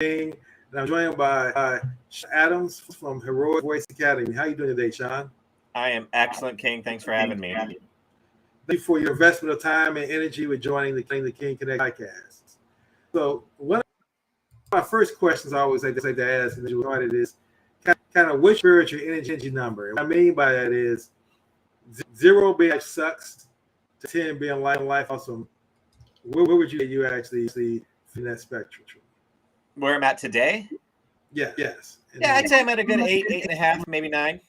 King, and I'm joined by Sean Adams from Heroic Voice Academy. How you doing today, Sean? I am excellent, King. Thanks for having me. Thank you for your investment of time and energy with joining the King Connect podcast. So one of my first questions I always like to ask and started is kind of what's your energy number? What I mean by that is 0 being life sucks to 10 being life awesome. Where would you actually see in that spectrum? Where I'm at today? Yes. Yeah, I'd say I'm at a good 8.5, maybe 9.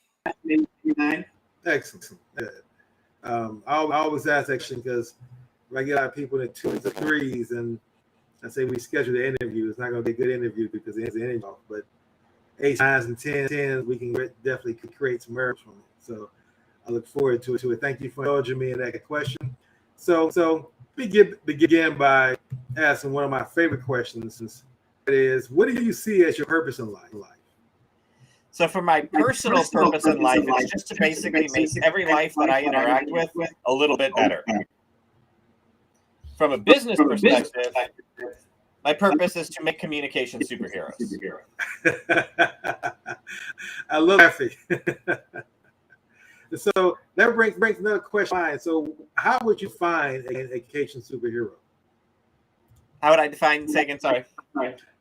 Excellent. I always ask that question because I get a lot of people in 2s or 3s, and I say we schedule the interview. It's not going to be a good interview because it's an interview, but 8s, 9s, and 10s, we can definitely create some merge from it. So I look forward to it. Thank you for indulging me in that question. So begin by asking one of my favorite questions. It is, what do you see as your purpose in life? So for my personal purpose in life, it's just to basically make every life that I interact with a little bit better. From a business perspective, my purpose is to make communication superheroes. I love that. So that brings another question. So how would you find a communication superhero? How would I define? Say again, sorry.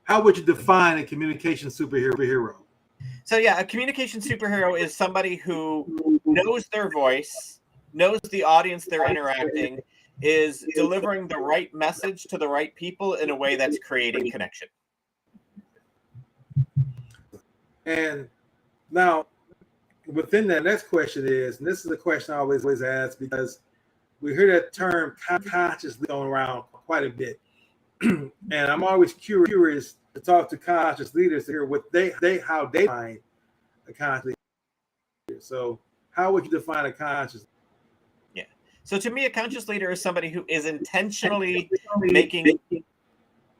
How would you define a communication superhero? So yeah, a communication superhero is somebody who knows their voice, knows the audience they're interacting, is delivering the right message to the right people in a way that's creating connection. And now, within that next question is, and this is the question I always ask because we hear that term consciously going around quite a bit. And I'm always curious to talk to conscious leaders to hear what how they define a conscious leader. So how would you define a conscious leader? Yeah. So to me, a conscious leader is somebody who is intentionally making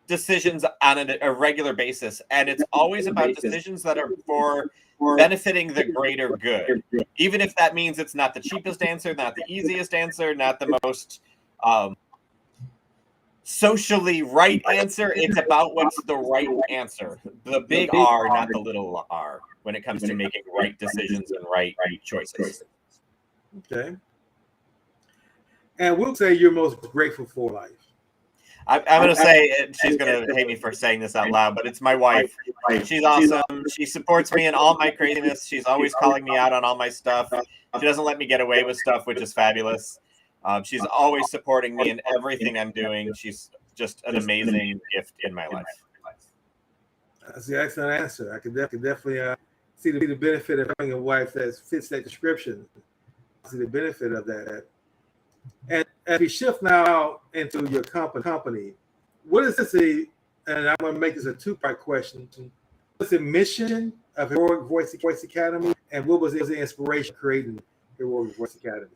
decisions on a regular basis. And it's always about decisions that are for benefiting the greater good. Even if that means it's not the cheapest answer, not the easiest answer, not the most socially right answer. It's about what's the right answer. The big R, not the little r, when it comes to making right decisions and right choices. Okay. And we'll say you're most grateful for life. I'm going to say, she's going to hate me for saying this out loud, but it's my wife. She's awesome. She supports me in all my craziness. She's always calling me out on all my stuff. She doesn't let me get away with stuff, which is fabulous. She's always supporting me in everything I'm doing. She's just an amazing gift in my life. That's the excellent answer. I can definitely see the benefit of having a wife that fits that description. I see the benefit of that. And as we shift now into your company, what is this? And I'm going to make this a two-part question. What's the mission of Heroic Voice Academy, and what was the inspiration creating Heroic Voice Academy?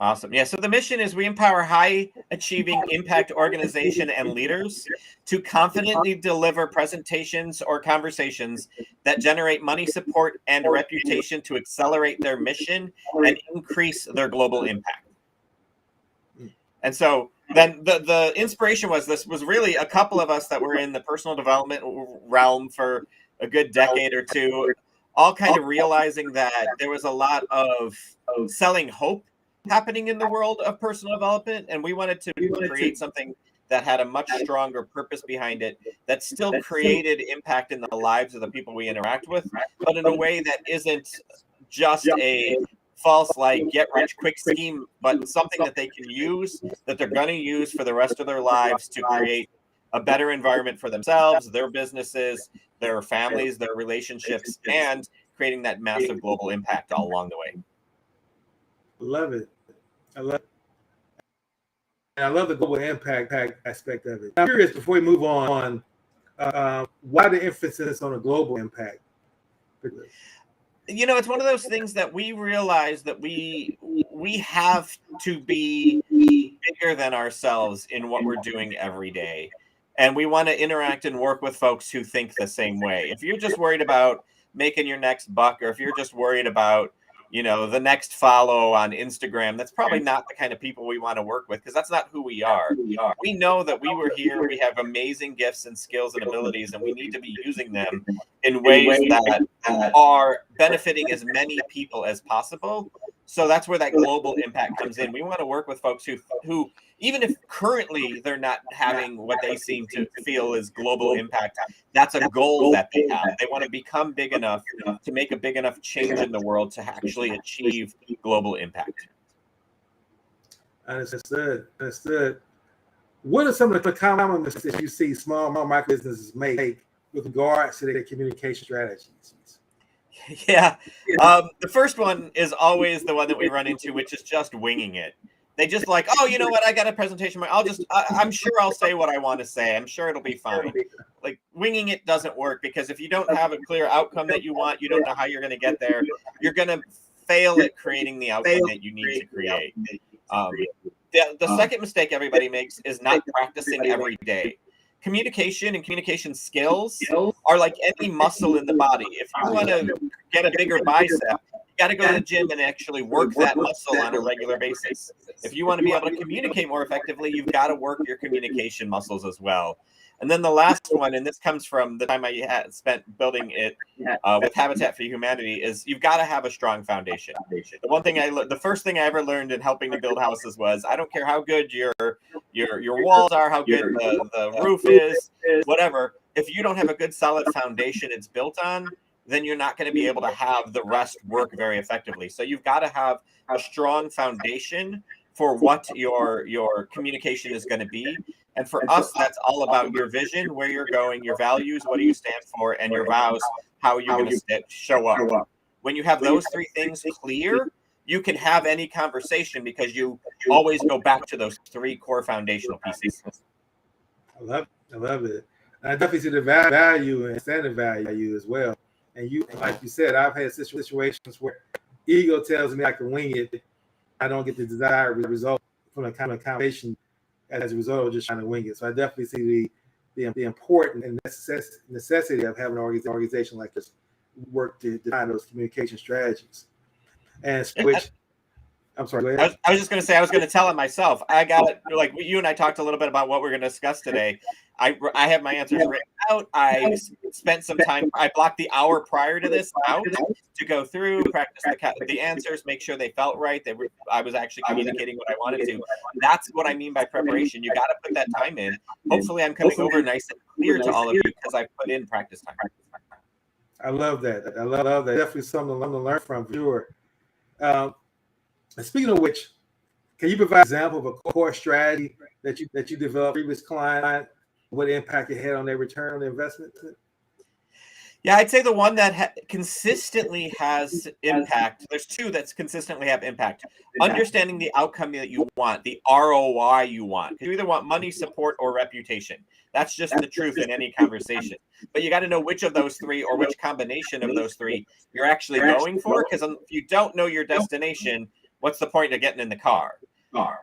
Awesome. Yeah. So the mission is we empower high-achieving impact organization and leaders to confidently deliver presentations or conversations that generate money, support, and reputation to accelerate their mission and increase their global impact. And so then the inspiration was, this was really a couple of us that were in the personal development realm for a good decade or two, all kind of realizing that there was a lot of selling hope happening in the world of personal development. And we wanted to create something that had a much stronger purpose behind it, that still created impact in the lives of the people we interact with, but in a way that isn't just a false get rich quick scheme, but something that they can use, that they're going to use for the rest of their lives to create a better environment for themselves, their businesses, their families, their relationships, and creating that massive global impact all along the way. Love it. I love the global impact aspect of it. I'm curious, before we move on, why the emphasis on a global impact? You know, it's one of those things that we realize that we have to be bigger than ourselves in what we're doing every day. And we want to interact and work with folks who think the same way. If you're just worried about making your next buck, or if you're just worried about, the next follow on Instagram. That's probably not the kind of people we want to work with, because that's not who we are. We know that we were here. We have amazing gifts and skills and abilities, and we need to be using them in ways that are benefiting as many people as possible. So that's where that global impact comes in. We want to work with folks who even if currently they're not having what they seem to feel is global impact, that's a goal that they have. They want to become big enough to make a big enough change in the world to actually achieve global impact. Understood. What are some of the common mistakes you see small micro businesses make with regards to their communication strategies? Yeah. The first one is always the one that we run into, which is just winging it. They just like, oh, you know what? I got a presentation. I'm sure I'll say what I want to say. I'm sure it'll be fine. Like, winging it doesn't work, because if you don't have a clear outcome that you want, you don't know how you're going to get there. You're going to fail at creating the outcome that you need to create. The second mistake everybody makes is not practicing every day. Communication and communication skills are like any muscle in the body. If you want to get a bigger bicep, you got to go to the gym and actually work that muscle on a regular basis. If you want to be able to communicate more effectively, you've got to work your communication muscles as well. And then the last one, and this comes from the time I had spent building it with Habitat for Humanity, is you've got to have a strong foundation. The first thing I ever learned in helping to build houses was, I don't care how good your walls are, how good the roof is, whatever. If you don't have a good solid foundation it's built on, then you're not going to be able to have the rest work very effectively. So you've got to have a strong foundation for what your communication is going to be. And for us, that's all about your vision, where you're going, your values, what do you stand for, and your vows, how you're going to show up. When you have those three things clear, you can have any conversation, because you always go back to those three core foundational pieces. I love it. I definitely see the value and stand the value as well. And like you said, I've had situations where ego tells me I can wing it. I don't get the desired result from a kind of conversation as a result of just trying to wing it. So I definitely see the important and necessity of having an organization like this work to define those communication strategies. And which, I'm sorry, go ahead. I was just going to say, I was going to tell it myself. I got it. Like, you and I talked a little bit about what we're going to discuss today. I have my answers written out. I spent some time. I blocked the hour prior to this out to go through, practice the answers, make sure they felt right. I was actually communicating what I wanted to. That's what I mean by preparation. You got to put that time in. Hopefully, I'm coming over nice and clear to all of you, because I put in practice time. I love that. I love that. Definitely something to learn from, for sure. Speaking of which, can you provide an example of a core strategy that you developed previous client? What impact it had on their return on their investment? Yeah, I'd say the one that consistently has impact. There's two that consistently have impact. Understanding the outcome that you want, the ROI you want. You either want money, support, or reputation. That's just the truth in any conversation. But you got to know which of those three, or which combination of those three you're actually going for. Because if you don't know your destination, what's the point of getting in the car?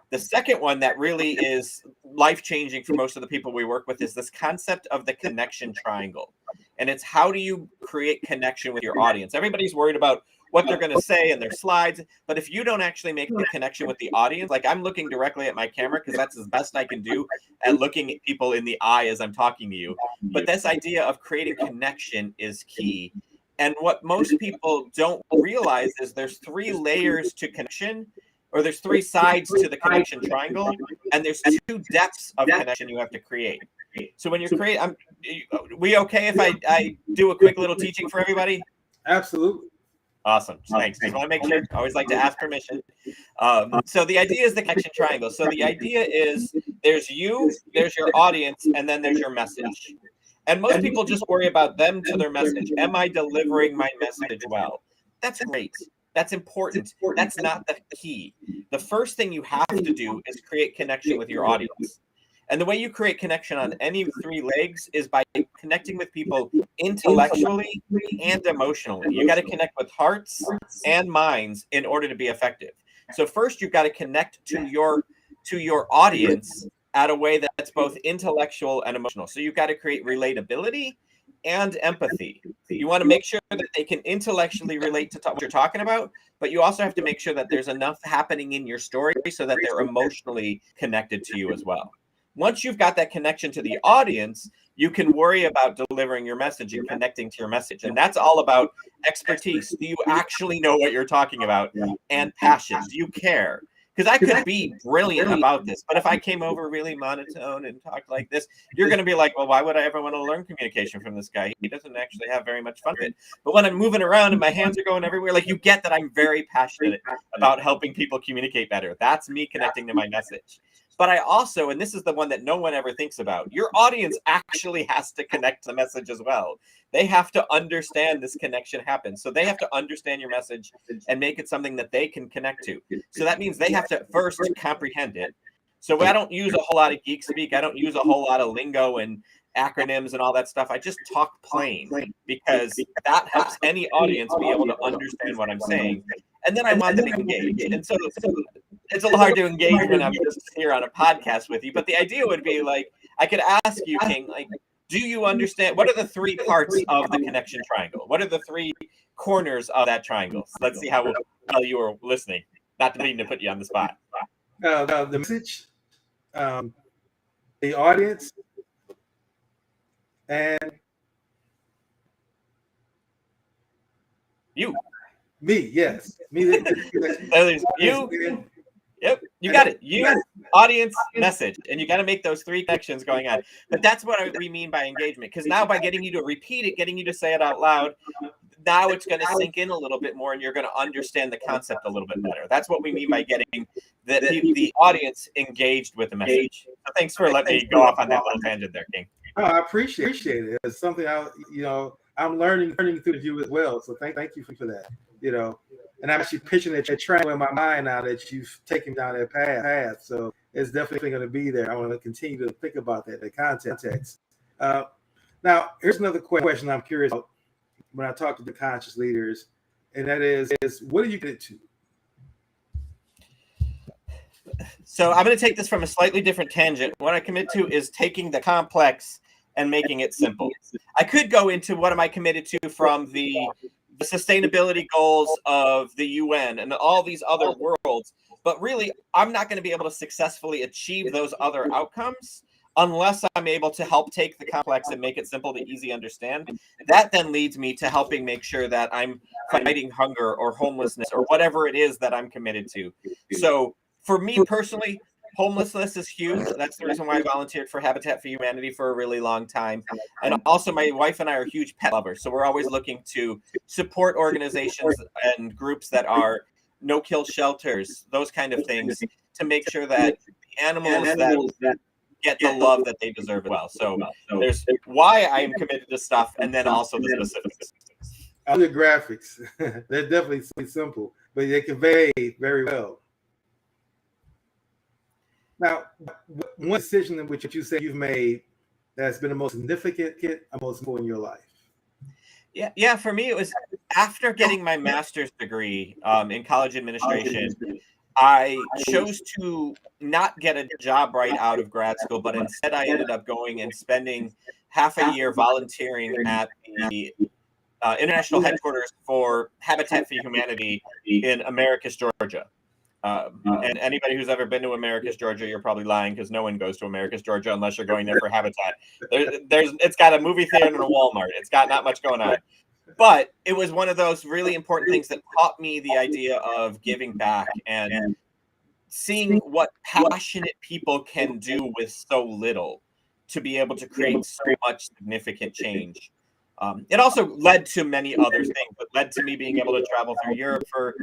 The second one that really is life-changing for most of the people we work with is this concept of the connection triangle. And it's, how do you create connection with your audience? Everybody's worried about what they're going to say in their slides. But if you don't actually make the connection with the audience, like I'm looking directly at my camera because that's as best I can do at looking at people in the eye as I'm talking to you. But this idea of creating connection is key. And what most people don't realize is there's 3 layers to connection, or there's 3 sides to the connection triangle, and there's 2 depths of connection you have to create. So when you create, we okay if I do a quick little teaching for everybody? Absolutely. Awesome. Thanks. Just want to make sure. I always like to ask permission. So the idea is the connection triangle. So the idea is there's you, there's your audience, and then there's your message. And most people just worry about them to their message. Am I delivering my message well? That's great. That's important. That's not the key. The first thing you have to do is create connection with your audience. And the way you create connection on any 3 legs is by connecting with people intellectually and emotionally. You got to connect with hearts and minds in order to be effective. So first, you've got to connect to your audience at a way that's both intellectual and emotional. So you've got to create relatability and empathy. You want to make sure that they can intellectually relate to what you're talking about, but you also have to make sure that there's enough happening in your story so that they're emotionally connected to you as well. Once you've got that connection to the audience, you can worry about delivering your message and connecting to your message. And that's all about expertise. Do you actually know what you're talking about? And passion. Do you care? Because I could be brilliant about this, but if I came over really monotone and talked like this, you're going to be like, well, why would I ever want to learn communication from this guy? He doesn't actually have very much fun with it. But when I'm moving around and my hands are going everywhere, like, you get that I'm very passionate about helping people communicate better. That's me connecting to my message. But I also, and this is the one that no one ever thinks about, your audience actually has to connect the message as well. They have to understand this connection happens. So they have to understand your message and make it something that they can connect to. So that means they have to first comprehend it. So I don't use a whole lot of geek speak. I don't use a whole lot of lingo and acronyms and all that stuff. I just talk plain because that helps any audience be able to understand what I'm saying. And then I want them to engage. And so it's a little hard to engage when I'm just here on a podcast with you. But the idea would be, like, I could ask you, King, like, do you understand what are the three parts of the connection triangle? What are the three corners of that triangle? So let's see how well you were listening. Not to mean to put you on the spot. The message, the audience, and you. Me, yes. Me. You. Yep, you got it. You, audience, message, and you got to make those three connections going on. But that's what we mean by engagement, because now by getting you to repeat it, getting you to say it out loud, now it's going to sink in a little bit more, and you're going to understand the concept a little bit better. That's what we mean by getting the audience engaged with the message. So thanks for letting me go off on that little tangent there, King. Oh, I appreciate it. It's something I'm learning through you as well. So thank you for that. And I'm actually pitching a triangle in my mind now that you've taken down that path. So it's definitely going to be there. I want to continue to think about that, the context. Now, here's another question I'm curious about when I talk to the conscious leaders, and that is what are you getting to? So I'm going to take this from a slightly different tangent. What I commit to is taking the complex and making it simple. I could go into what am I committed to from the sustainability goals of the UN and all these other worlds, but really I'm not going to be able to successfully achieve those other outcomes unless I'm able to help take the complex and make it simple to easy understand. That then leads me to helping make sure that I'm fighting hunger or homelessness or whatever it is that I'm committed to. So for me personally, homelessness is huge. That's the reason why I volunteered for Habitat for Humanity for a really long time. And also my wife and I are huge pet lovers. So we're always looking to support organizations and groups that are no-kill shelters, those kind of things, to make sure that the animals that get the love that they deserve as well. So there's why I am committed to stuff, and then also the specifics. The graphics, they're definitely simple, but they convey very well. Now, one decision in which you say you've made that's been the most significant or most important in your life? Yeah. For me, it was after getting my master's degree in college administration. I chose to not get a job right out of grad school, but instead I ended up going and spending half a year volunteering at the international headquarters for Habitat for Humanity in Americus, Georgia. And anybody who's ever been to Americus, Georgia, you're probably lying, because no one goes to Americus, Georgia unless you're going there for Habitat. It's got a movie theater and a Walmart. It's got not much going on. But it was one of those really important things that taught me the idea of giving back and seeing what passionate people can do with so little to be able to create so much significant change. It also led to many other things. It led to me being able to travel through Europe for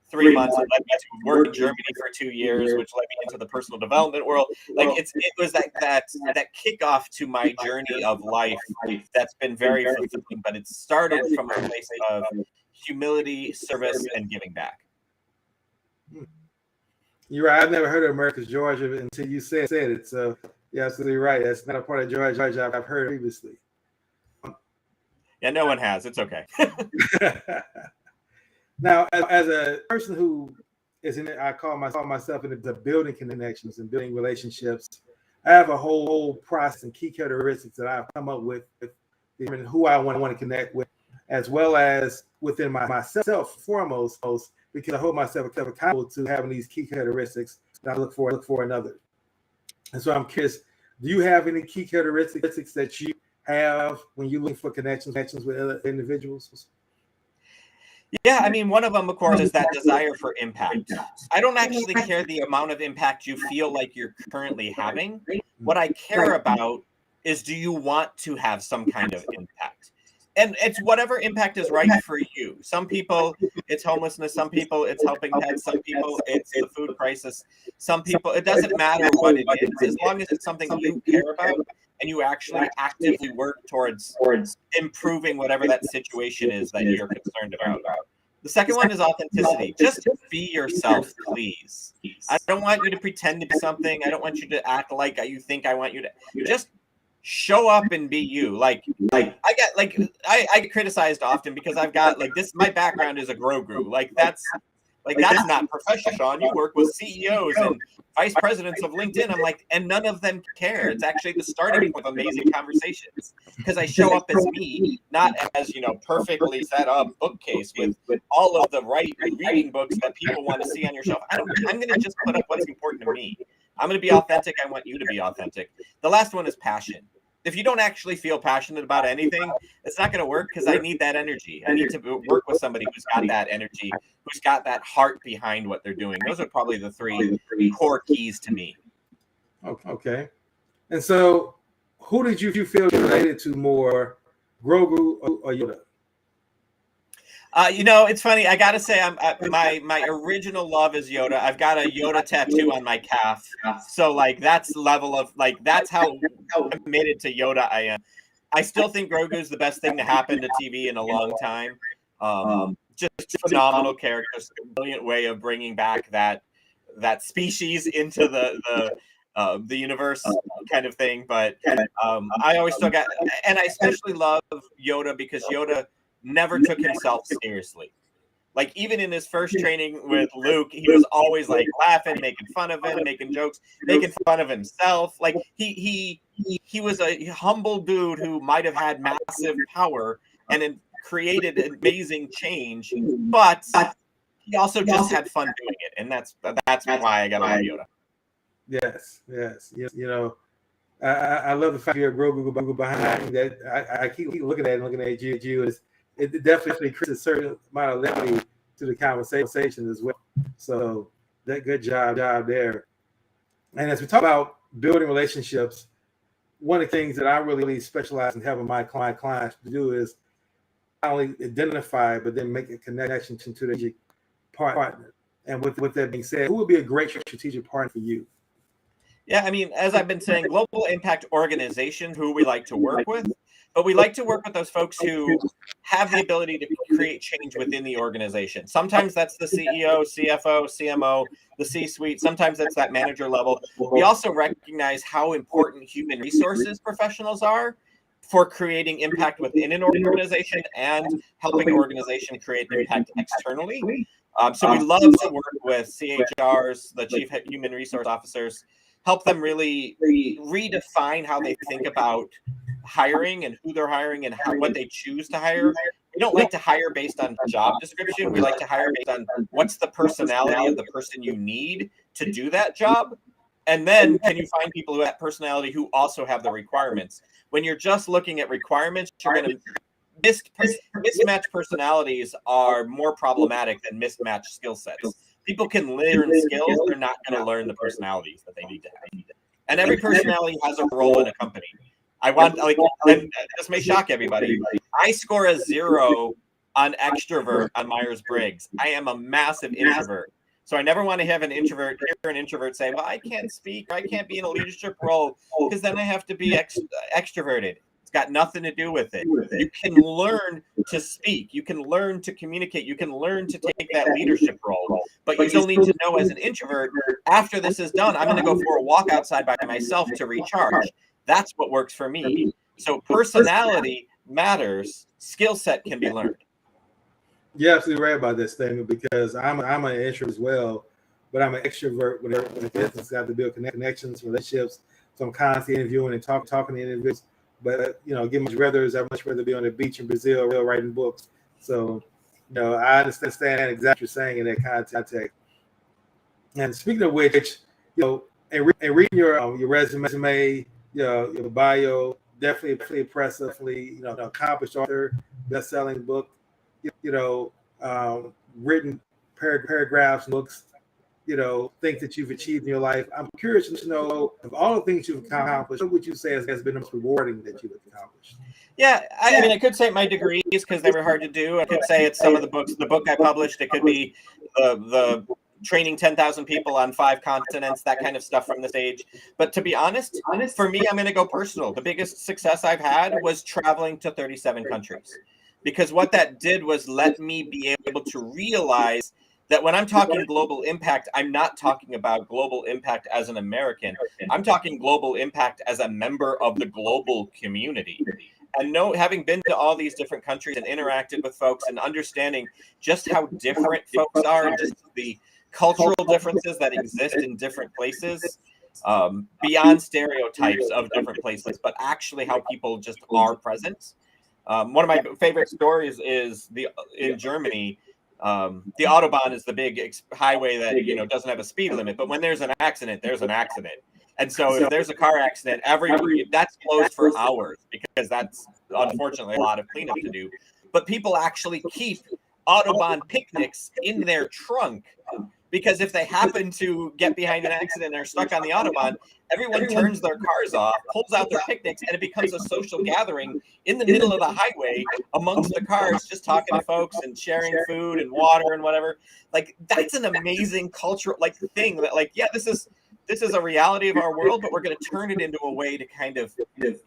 3 months. It led me to work in Germany for 2 years, which led me into the personal development world. Like it was that kickoff to my journey of life that's been very fulfilling. But it started from a place of humility, service, and giving back. You're right. I've never heard of Americus, Georgia until you said it. So you're absolutely right. That's not a part of Georgia I've heard previously. Yeah, no one has. It's okay. Now, as a person who is in it, I call myself into the building connections and building relationships. I have a whole process and key characteristics that I've come up with who I want to connect with. as well as within myself foremost, because I hold myself accountable to having these key characteristics that I look for in others. And so I'm curious, do you have any key characteristics that you have when you look for connections with other individuals? Yeah, I mean, one of them, of course, is that desire for impact. I don't actually care the amount of impact you feel like you're currently having. What I care about is, do you want to have some kind of impact? And it's whatever impact is right for you. Some people, it's homelessness. Some people, it's helping pets. Some people, it's the food crisis. Some people, it doesn't matter what it is, as long as it's something you care about and you actually actively work towards improving whatever that situation is that you're concerned about. The second one is authenticity. Just be yourself, please. I don't want you to pretend to be something. I don't want you to act like you think I want you to. Just show up and be you. I get criticized often because I've got this. My background is a Grogu. That's not professional, Sean. You work with CEOs and vice presidents of LinkedIn. I'm like, and none of them care. It's actually the starting point of amazing conversations because I show up as me, not as, perfectly set up bookcase with all of the right reading books that people want to see on your shelf. I'm going to just put up what's important to me. I'm going to be authentic. I want you to be authentic. The last one is passion. If you don't actually feel passionate about anything, it's not going to work because I need that energy. I need to work with somebody who's got that energy, who's got that heart behind what they're doing. Those are probably the three core keys to me. Okay. And so who did you feel related to more, Grogu or Yoda? It's funny. I got to say, my original love is Yoda. I've got a Yoda tattoo on my calf. So that's the level of that's how committed to Yoda I am. I still think Grogu is the best thing to happen to TV in a long time. Just phenomenal character, brilliant way of bringing back that species into the universe kind of thing. But I always still got, and I especially love Yoda because Yoda never took himself seriously. Even in his first training with Luke, he was always laughing, making fun of him, making jokes, making fun of himself. He was a humble dude who might have had massive power and created amazing change, but he also just had fun doing it, and that's why I got on Yoda. Yes. I love the fact you have Grogu behind that. I keep looking at you. It definitely creates a certain amount of levity to the conversation as well. So that good job there. And as we talk about building relationships, one of the things that I really specialize in having my clients to do is not only identify, but then make a connection to the strategic partner. And with that being said, who would be a great strategic partner for you? Yeah, I mean, as I've been saying, global impact organizations who we like to work with, but we like to work with those folks who have the ability to create change within the organization. Sometimes that's the CEO, CFO, CMO, the C-suite. Sometimes that's that manager level. We also recognize how important human resources professionals are for creating impact within an organization and helping an organization create impact externally. So we love to work with CHRs, the Chief Human Resource Officers, help them really redefine how they think about hiring and who they're hiring and what they choose to hire. We don't like to hire based on job description. We like to hire based on what's the personality of the person you need to do that job. And then can you find people who have that personality who also have the requirements? When you're just looking at requirements, you're going to mismatched personalities are more problematic than mismatched skill sets. People can learn skills, they're not going to learn the personalities that they need to have. And every personality has a role in a company. And this may shock everybody. I score a 0 on extrovert on Myers-Briggs. I am a massive introvert. So I never want to have an introvert say, well, I can't speak, or I can't be in a leadership role because then I have to be extroverted. It's got nothing to do with it. You can learn to speak. You can learn to communicate. You can learn to take that leadership role. But you still need to know as an introvert, after this is done, I'm going to go for a walk outside by myself to recharge. That's what works for me. So personality matters. Skill set can be learned. You're absolutely right about this statement because I'm an introvert as well, but I'm an extrovert when it's got to build connections, relationships. So I'm constantly interviewing and talking to individuals. but give much rather is I much rather be on the beach in Brazil writing books. So, I understand exactly what you're saying in that context. And speaking of which, and reading your resume, your bio, definitely impressively, accomplished author, best-selling book, written paragraphs, books, things that you've achieved in your life. I'm curious to know, of all the things you've accomplished, what would you say has been the most rewarding that you've accomplished? Yeah, I mean, I could say my degrees because they were hard to do. I could say it's some of the books, the book I published. It could be the training 10,000 people on 5 continents, that kind of stuff from the stage. But to be honest, for me, I'm going to go personal. The biggest success I've had was traveling to 37 countries, because what that did was let me be able to realize that when I'm talking global impact, I'm not talking about global impact as an American. I'm talking global impact as a member of the global community. And having been to all these different countries and interacted with folks and understanding just how different folks are and just the cultural differences that exist in different places, beyond stereotypes of different places, but actually how people just are present. One of my favorite stories is in Germany. The Autobahn is the big highway that doesn't have a speed limit, but when there's an accident, there's an accident. And so if there's a car accident, that's closed for hours, because that's unfortunately a lot of cleanup to do. But people actually keep Autobahn picnics in their trunk, because if they happen to get behind an accident and are stuck on the Autobahn, everyone turns their cars off, pulls out their picnics, and it becomes a social gathering in the middle of the highway amongst the cars, just talking to folks and sharing food and water and whatever. Like, that's an amazing cultural thing that this is a reality of our world, but we're going to turn it into a way to kind of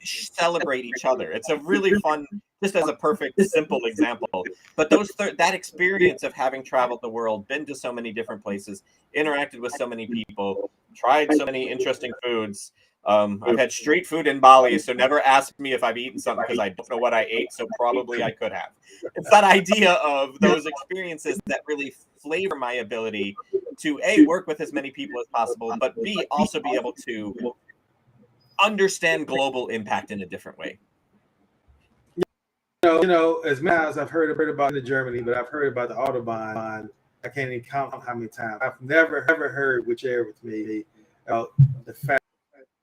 celebrate each other. It's a really fun, just as a perfect, simple example. But that experience of having traveled the world, been to so many different places, interacted with so many people, tried so many interesting foods. I've had street food in Bali, so never ask me if I've eaten something because I don't know what I ate, so probably I could have. It's that idea of those experiences that really flavor my ability to A, work with as many people as possible, but B, also be able to understand global impact in a different way. As many times I've heard about in Germany, but I've heard about the Autobahn. I can't even count how many times. I've never ever heard, which area with me, the fact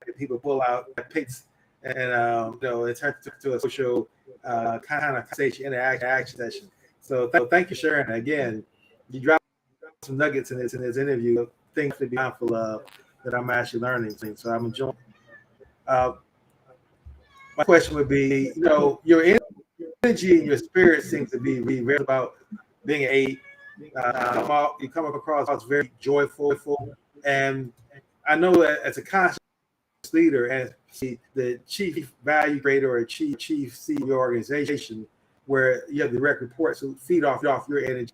that people pull out pics and it turns to a social kind of conversation, interaction session. So thank you, Sharon. Again, you dropped some nuggets in this interview, things to be mindful of that I'm actually learning. So I'm enjoying. My question would be, your energy and your spirit seems to be very about being an 8. You come across very joyful, and I know that as a conscious leader and the chief value creator or chief CEO of your organization, where you have direct reports who feed off your energy.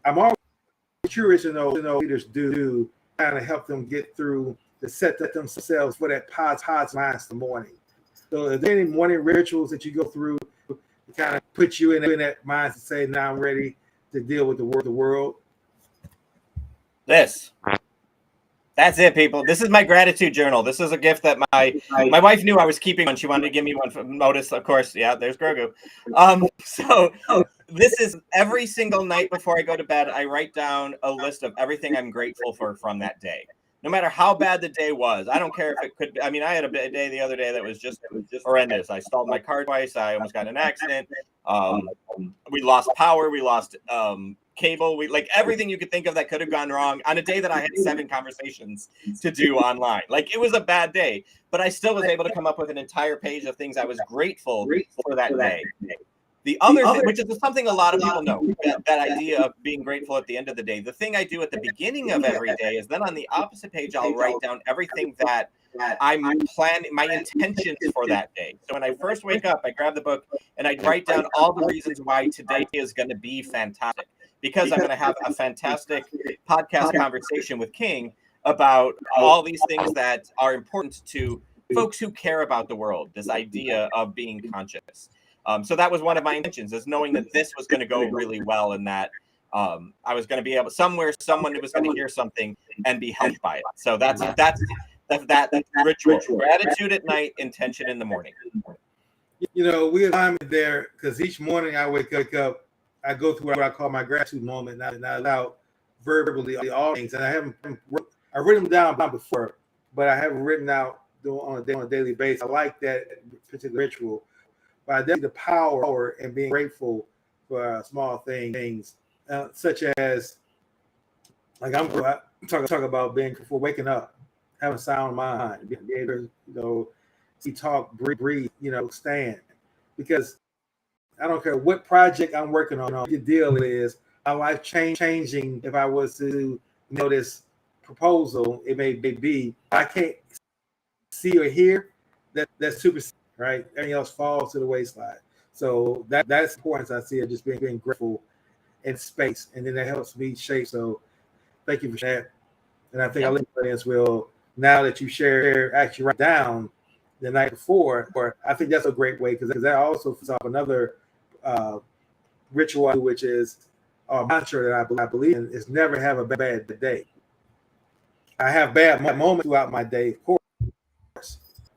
I'm always curious to know what leaders do kind of help them get through to set themselves for that positive mindset in the morning. So are there any morning rituals that you go through to kind of put you in that mindset to say, now I'm ready to deal with the world? That's it, people. This is my gratitude journal. This is a gift that my wife knew I was keeping one. She wanted to give me one for notice, of course. Yeah, there's Grogu. So this is every single night before I go to bed, I write down a list of everything I'm grateful for from that day. No matter how bad the day was. I don't care if it could be. I mean, I had a day the other day that was just horrendous. I stalled my car twice. I almost got in an accident. We lost power. We lost cable. We everything you could think of that could have gone wrong on a day that I had 7 conversations to do online. It was a bad day, but I still was able to come up with an entire page of things I was grateful for that day. The other thing, which is something a lot of people know, that idea of being grateful at the end of the day. The thing I do at the beginning of every day is then on the opposite page, I'll write down everything that I'm planning, my intentions for that day. So when I first wake up, I grab the book and I write down all the reasons why today is going to be fantastic. Because I'm going to have a fantastic podcast conversation with King about all these things that are important to folks who care about the world, this idea of being conscious. So that was one of my intentions, is knowing that this was going to go really well and that I was going to be able someone was going to hear something and be helped by it. So that's that ritual: gratitude at night, intention in the morning. We have time there because each morning I wake up, I go through what I call my gratitude moment, and I allow verbally all things. And I've written them down before, but I haven't written out on a daily basis. I like that particular ritual, but I definitely the power and being grateful for small things, such as like I'm talking about being for waking up, having a sound mind, being able to see, talk, breathe, stand, because I don't care what project I'm working on. The deal is my life changing. If I was to this proposal, it may be I can't see or hear that's super right. Everything else falls to the wayside. So that's important. I see it just being grateful in space, and then that helps me shape. So thank you for that. And I think our audience will, now that you actually write down the night before, or I think that's a great way because that also puts off another ritual, which is a mantra that I believe in, is never have a bad day. I have bad moments throughout my day, of course,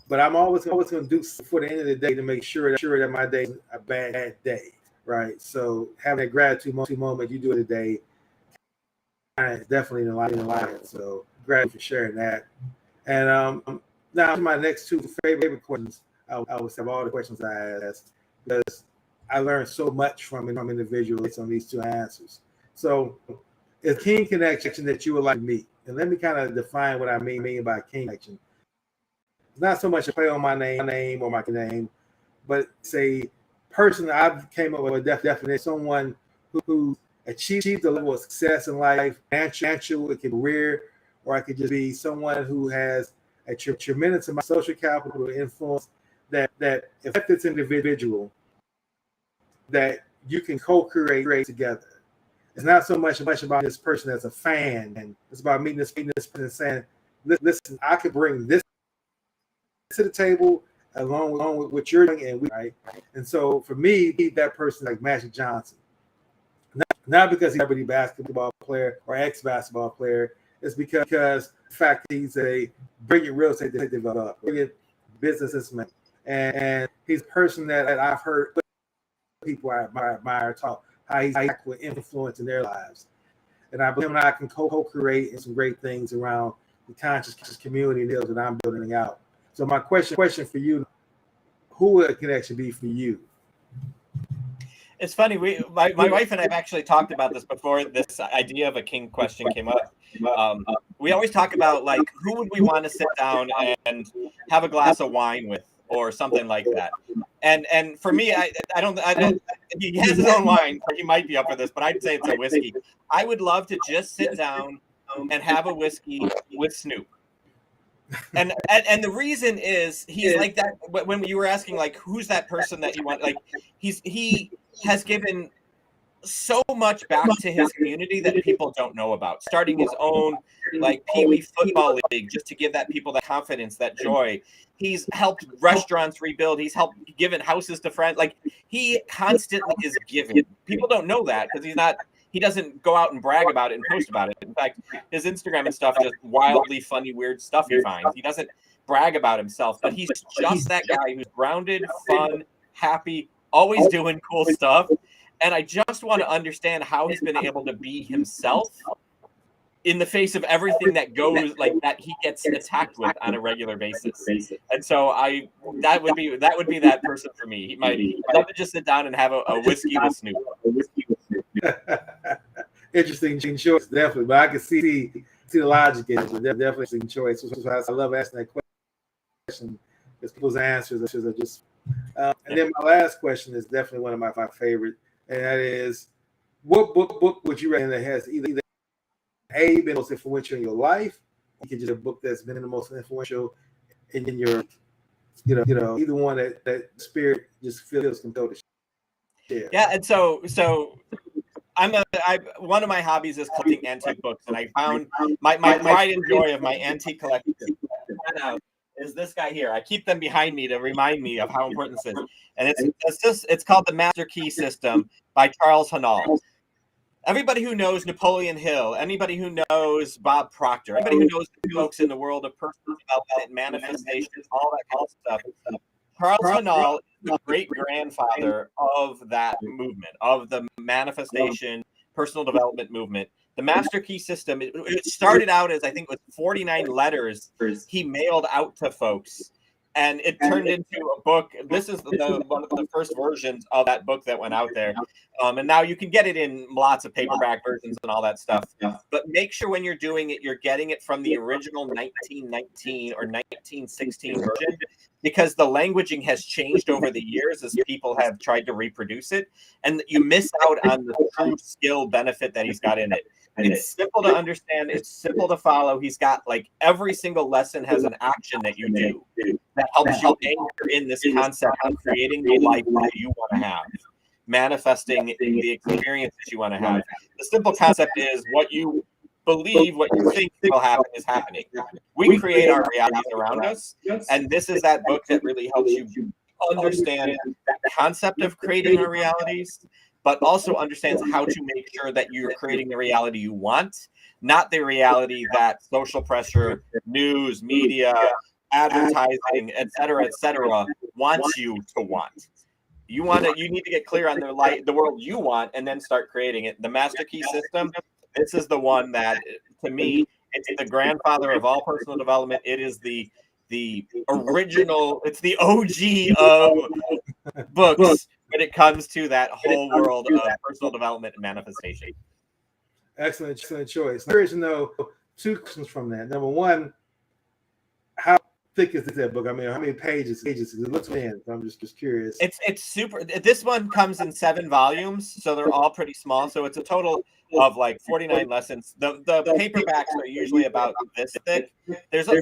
but I'm always going to do for the end of the day to make sure that my day is a bad day, right? So having a gratitude moment you do it a day is definitely in line. So gratitude for sharing that. And now my next two favorite questions, I would have all the questions I asked because I learned so much from individuals on these two answers. So, is king connection that you would like to meet? And let me kind of define what I mean by king connection. It's not so much a play on my name or my name, but it's a person I've came up with a definition. Someone who achieved a level of success in life, financial, it could be career, or I could just be someone who has a tremendous amount of social capital influence that affects this individual that you can co-create together. It's not so much about this person as a fan, and it's about meeting this person and saying, listen, I could bring this to the table along with what you're doing, and right. And so for me, that person like Magic Johnson, not because he's a celebrity basketball player or ex-basketball player, it's because the fact he's a brilliant real estate developer, brilliant businessman, and he's a person that I've heard people I admire talk how he's with influence in their lives, and I believe I can co-create some great things around the conscious community that I'm building out. So my question for you: who would a connection be for you? It's funny. My wife and I have actually talked about this before. This idea of a king question came up. We always talk about like who would we want to sit down and have a glass of wine with, or something like that. And for me, I don't. He has his own wine. He might be up for this, but I'd say it's a whiskey. I would love to just sit down and have a whiskey with Snoop. And the reason is he's like that. When you were asking like who's that person that you want, like he has given so much back to his community that people don't know about, starting his own like Pee Wee football league just to give that people that confidence, that joy. He's helped restaurants rebuild. He's helped given houses to friends. Like he constantly is giving. People don't know that because he doesn't go out and brag about it and post about it. In fact, his Instagram and stuff, just wildly funny, weird stuff he finds. He doesn't brag about himself, but he's just that guy who's grounded, fun, happy, always doing cool stuff. And I just want to understand how he's been able to be himself in the face of everything that goes like that he gets attacked with on a regular basis. And so that would be that person for me. I'd love to just sit down and have a whiskey with Snoop. Interesting choice, definitely. But I can see the logic in it. Definitely interesting choice. So I love asking that question because people's answers are just. And then my last question is definitely one of my favorite, and that is, what book would you recommend that has either been the most influential in your life? You can just a book that's been the most influential in your, either one that spirit just feels compelled to share. Yeah, and so one of my hobbies is collecting antique books, and I found my pride and joy of my antique collection is this guy here. I keep them behind me to remind me of how important this is. And it's called The Master Key System by Charles Haanel. Everybody who knows Napoleon Hill, anybody who knows Bob Proctor, anybody who knows the folks in the world of personal development, manifestation, all that kind of stuff, Charles Haanel is the great grandfather of that movement, of the manifestation, personal development movement. The Master Key System, it started out as, I think, with 49 letters he mailed out to folks. And it turned into a book. This is one of the first versions of that book that went out there. And now you can get it in lots of paperback versions and all that stuff. But make sure when you're doing it, you're getting it from the original 1919 or 1916 version, because the languaging has changed over the years as people have tried to reproduce it. And you miss out on the true skill benefit that he's got in it. It's simple to understand. It's simple to follow. He's got, like, every single lesson has an action that you do that helps you anchor in this concept of creating the life that you want to have, manifesting the experiences you want to have. The simple concept is what you believe, what you think will happen is happening. We create our realities around us. And this is that book that really helps you understand that concept of creating our realities, but also understands how to make sure that you're creating the reality you want, not the reality that social pressure, news, media, advertising, et cetera, wants you to want. You need to get clear on the world you want, and then start creating it. The Master Key System, this is the one that, to me, it's the grandfather of all personal development. It is the original, it's the OG of books when it comes to that whole world of personal development and manifestation. Excellent choice. I'm curious to know two questions from that. Number one, how thick is that book? I mean, how many pages? It looks thin. I'm just curious. It's super. This one comes in 7 volumes, so they're all pretty small. So it's a total of like 49 lessons. The paperbacks are usually about this thick. There's I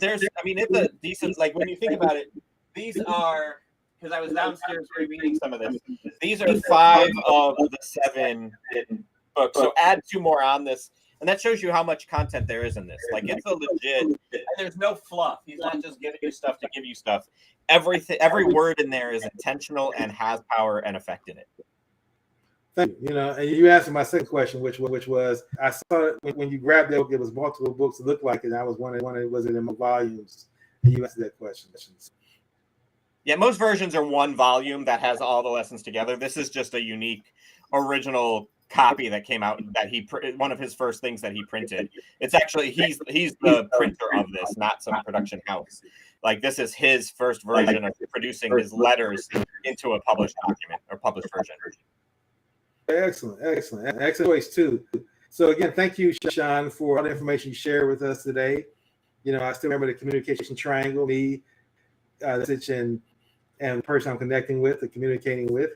mean, it's a decent, like, when you think about it, these are, because I was downstairs reading some of this. These are 5 of the 7 books. So add 2 more on this. And that shows you how much content there is in this. Like, it's a legit, and there's no fluff. He's not just giving you stuff to give you stuff. Every word in there is intentional and has power and effect in it. Thank you. And you answered my second question, which was, I saw it when you grabbed that book, it was multiple books. It looked like it. I was wondering, was it in volumes? And you answered that question. Yeah, most versions are 1 volume that has all the lessons together. This is just a unique, original copy that came out, that one of his first things that he printed. It's actually, he's the printer of this, not some production house. Like, this is his first version of producing his letters into a published document or published version. Excellent choice too. So again, thank you, Sean, for all the information you shared with us today. I still remember the communication triangle, me, and the person I'm connecting with, communicating with.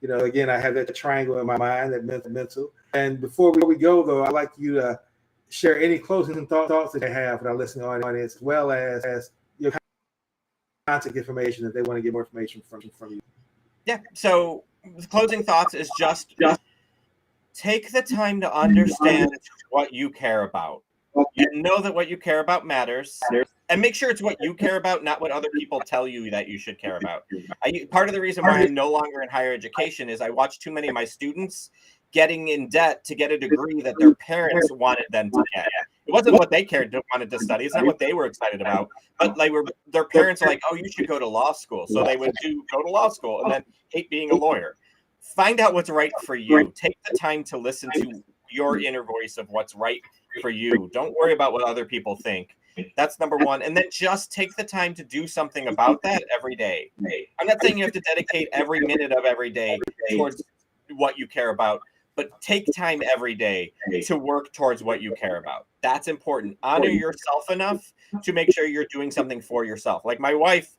Again, I have that triangle in my mind, that mental. And before we go, though, I'd like you to share any closing thoughts that you have for our listening audience, as well as your contact information if they want to get more information from you. Yeah. So closing thoughts is just take the time to understand what you care about. And know that what you care about matters. And make sure it's what you care about, not what other people tell you that you should care about. Part of the reason why I'm no longer in higher education is I watch too many of my students getting in debt to get a degree that their parents wanted them to get. It wasn't what they wanted to study. It's not what they were excited about. But their parents are like, oh, you should go to law school. So they would go to law school and then hate being a lawyer. Find out what's right for you. Take the time to listen to your inner voice of what's right for you. Don't worry about what other people think. That's number one. And then just take the time to do something about that every day. I'm not saying you have to dedicate every minute of every day towards what you care about, but take time every day to work towards what you care about. That's important. Honor yourself enough to make sure you're doing something for yourself. Like, my wife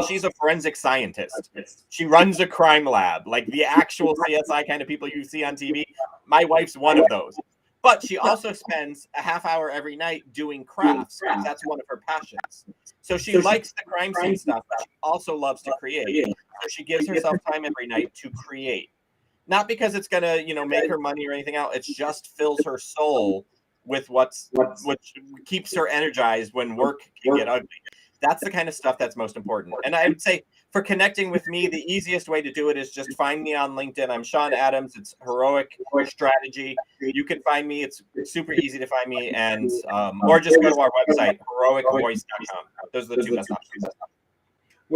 she's a forensic scientist. She runs a crime lab, like the actual CSI kind of people you see on TV. My wife's one of those. But she also spends a half hour every night doing crafts. That's one of her passions. So she likes the crime scene stuff, but she also loves to create. So she gives herself time every night to create. Not because it's going to, make her money or anything else. It just fills her soul with which keeps her energized when work can get ugly. That's the kind of stuff that's most important. And I would say, for connecting with me, the easiest way to do it is just find me on LinkedIn. I'm Sean Adams. It's Heroic Strategy. You can find me. It's super easy to find me, and or just go to our website, heroicvoice.com. Those are the two best options.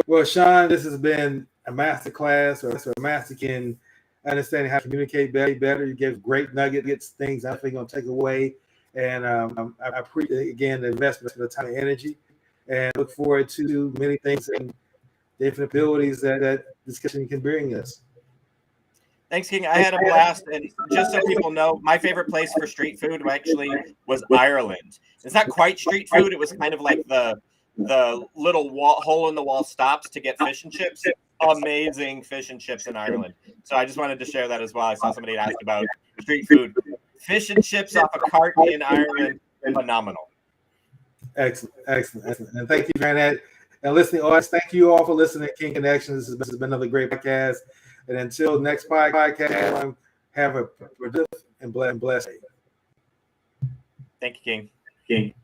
Well, Sean, this has been a master class or a master in understanding how to communicate better. You give great nuggets, things I think going to take away. And I appreciate, again, the investment of the time and energy, and look forward to many things and different abilities that discussion can bring us. Thanks, King. I had a blast. And just so people know, my favorite place for street food actually was Ireland. It's not quite street food. It was kind of like the little hole in the wall stops to get fish and chips. Amazing fish and chips in Ireland. So I just wanted to share that as well. I saw somebody asked about street food. Fish and chips off a cart in Ireland, phenomenal. Excellent. And thank you for that. And listening, thank you all for listening to King Connections. This has been another great podcast. And until next podcast, have a productive and blessed day. Thank you, King.